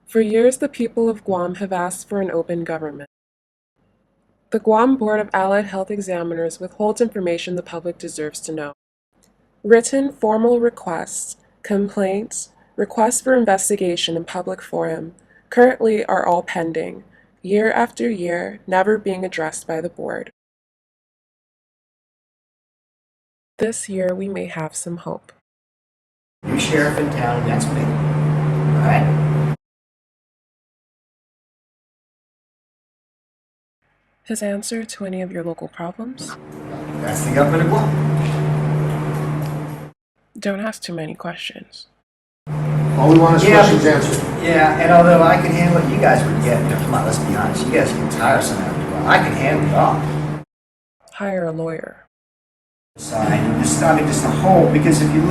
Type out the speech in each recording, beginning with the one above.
For years, the people of Guam have asked for an open government. The Guam Board of Allied Health Examiners withholds information the public deserves to know. Written formal requests, complaints, requests for investigation in public forum currently are all pending, year after year, never being addressed by the board. This year we may have some hope. New sheriff in town, and that's me. All right? His answer to any of your local problems? That's the government of Guam. Don't ask too many questions. All we want is questions answered. Yeah, and although I can handle what you guys would get, come on, let's be honest, you guys get tiresome after a while. I can handle it all. Hire a lawyer. Just a whole, because if you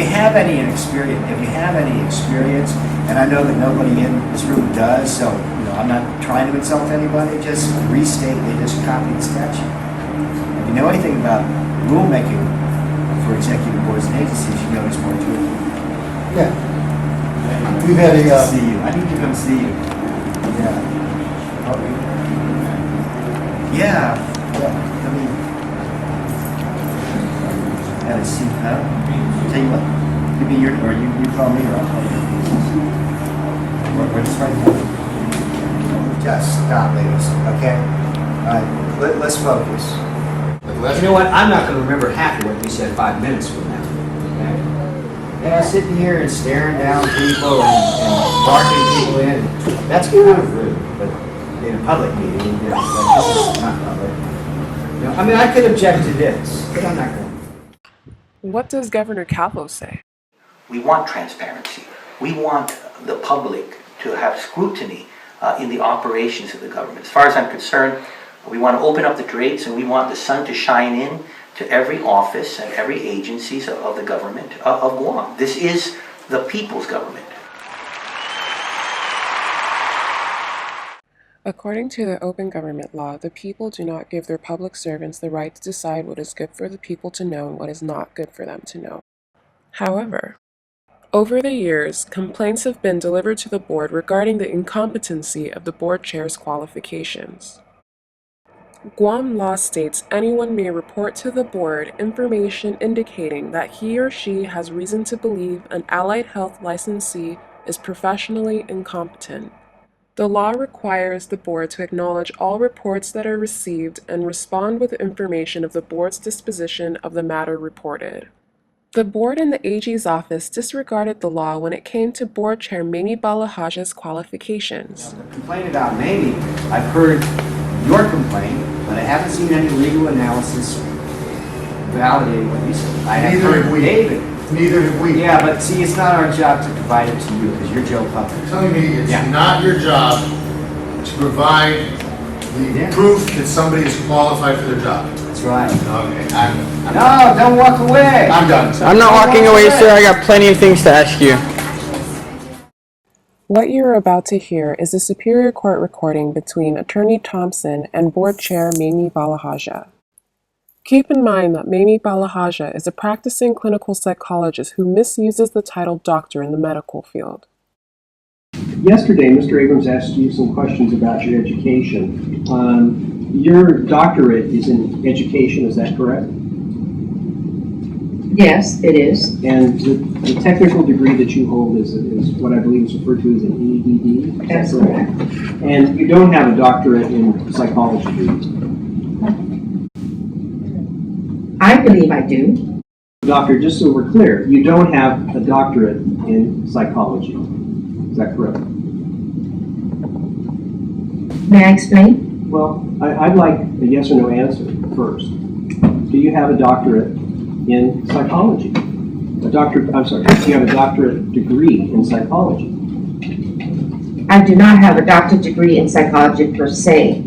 have any experience, and I know that nobody in this room does, so I'm not trying to insult anybody, just restate, they just copied the statute. If you know anything about rulemaking for executive boards and agencies, you know there's more to it. Yeah. We've had a... see you. I need to come see you. Yeah. Okay. Yeah. I mean... Have a seat, huh? Tell you what, give me your, or you call me, or I'll call you. We're just right now. Just stop, ladies, okay? All right, let's focus. You know what, I'm not going to remember half of what you said 5 minutes from now, okay? Yeah, sitting here and staring down people and barking people in, that's kind of rude, but in a public meeting, this is not public. I mean, I could object to this, but I'm not going to. What does Governor Calvo say? We want transparency. We want the public to have scrutiny in the operations of the government. As far as I'm concerned, we want to open up the drapes and we want the sun to shine in to every office and every agency of the government of Guam. This is the people's government. According to the open government law, the people do not give their public servants the right to decide what is good for the people to know and what is not good for them to know. However, over the years, complaints have been delivered to the board regarding the incompetency of the board chair's qualifications. Guam law states anyone may report to the board information indicating that he or she has reason to believe an allied health licensee is professionally incompetent. The law requires the board to acknowledge all reports that are received and respond with information of the board's disposition of the matter reported. The board and the AG's office disregarded the law when it came to Board Chair Mamie Balajadia's qualifications. The complaint about Mamie, I've heard your complaint, but I haven't seen any legal analysis validating what you said. I have heard David. Neither have we. Yeah, but see, it's not our job to provide it to you because you're Joe Puppet. You're telling me it's not your job to provide the proof that somebody is qualified for their job. That's right. Okay. No, don't walk away. I'm done. I'm not walking away, sir. I got plenty of things to ask you. What you are about to hear is a Superior Court recording between Attorney Thompson and Board Chair Mamie Balajadia. Keep in mind that Mamie Balajadia is a practicing clinical psychologist who misuses the title doctor in the medical field. Yesterday, Mr. Abrams asked you some questions about your education. Your doctorate is in education, is that correct? Yes, it is. And the technical degree that you hold is what I believe is referred to as an EDD? That's correct. And you don't have a doctorate in psychology, do you? I believe I do. Doctor, just so we're clear, you don't have a doctorate in psychology. Is that correct? May I explain? Well, I'd like a yes or no answer first. Do you have a doctorate in psychology? Do you have a doctorate degree in psychology? I do not have a doctorate degree in psychology per se.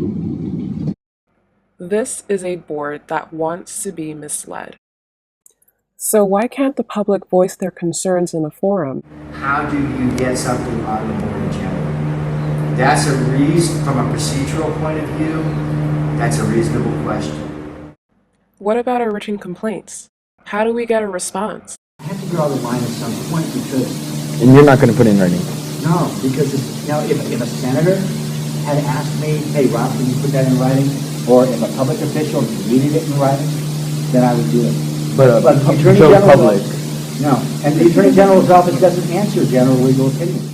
This is a board that wants to be misled. So why can't the public voice their concerns in a forum? How do you get something on the board agenda? That's a reason, from a procedural point of view, that's a reasonable question. What about our written complaints? How do we get a response? I have to draw the line at some point because... And you're not going to put in writing? No, because, if a senator had asked me, hey, Rob, can you put that in writing? Or if a public official needed it in writing, then I would do it. But the Attorney so General's public. No, and the Attorney General's office doesn't answer general legal opinions.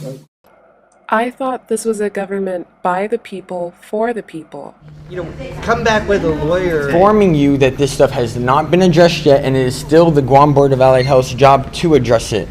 I thought this was a government by the people, for the people. Come back with a lawyer. Informing you that this stuff has not been addressed yet, and it is still the Guam Board of Allied Health's job to address it.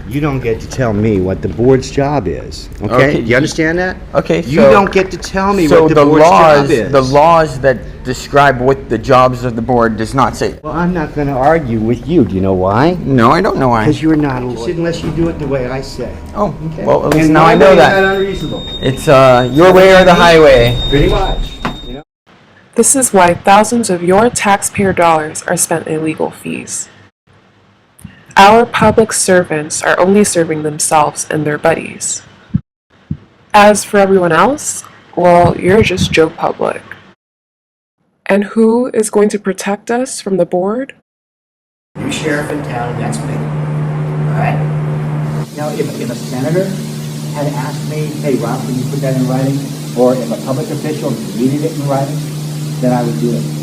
You don't get to tell me what the board's job is, okay? Do you understand that? Okay, You don't get to tell me so what the board's job is. the laws that describe what the jobs of the board does not say. Well, I'm not going to argue with you. Do you know why? No, I don't know why. Because you're not a lawyer. Unless you do it the way I say. Oh, Okay. well, at least And now I my know way is that. not unreasonable. It's your way or the highway. Pretty much. This is why thousands of your taxpayer dollars are spent in legal fees. Our public servants are only serving themselves and their buddies. As for everyone else, well, you're just Joe Public. And who is going to protect us from the board? New sheriff in town, that's me. All right? Now, if a senator had asked me, hey, Rob, can you put that in writing? Or if a public official needed it in writing, then I would do it.